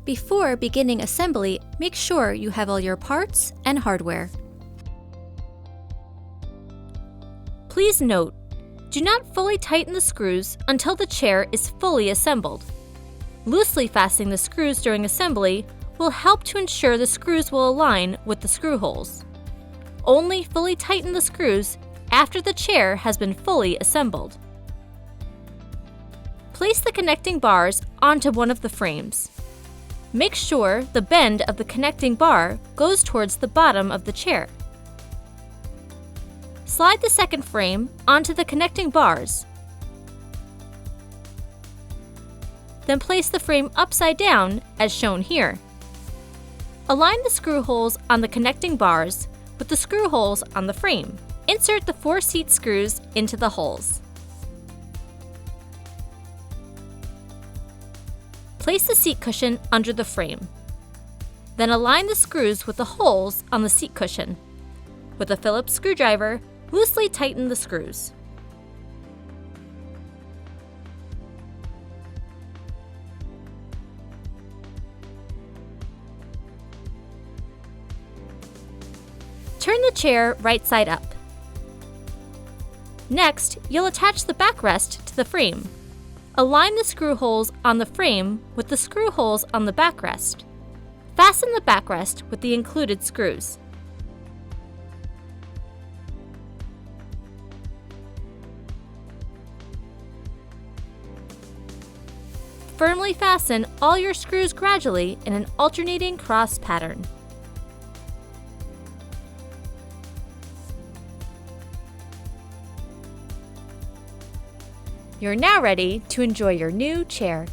Before beginning assembly, make sure you have all your parts and hardware. Please note, do not fully tighten the screws until the chair is fully assembled. Loosely fastening the screws during assembly will help to ensure the screws will align with the screw holes. Only fully tighten the screws after the chair has been fully assembled. Place the connecting bars onto one of the frames. Make sure the bend of the connecting bar goes towards the bottom of the chair. Slide the second frame onto the connecting bars. Then place the frame upside down as shown here. Align the screw holes on the connecting bars with the screw holes on the frame. Insert the 4 seat screws into the holes. Place the seat cushion under the frame. Then align the screws with the holes on the seat cushion. With a Phillips screwdriver, loosely tighten the screws. Turn the chair right side up. Next, you'll attach the backrest to the frame. Align the screw holes on the frame with the screw holes on the backrest. Fasten the backrest with the included screws. Firmly fasten all your screws gradually in an alternating cross pattern. You're now ready to enjoy your new chair.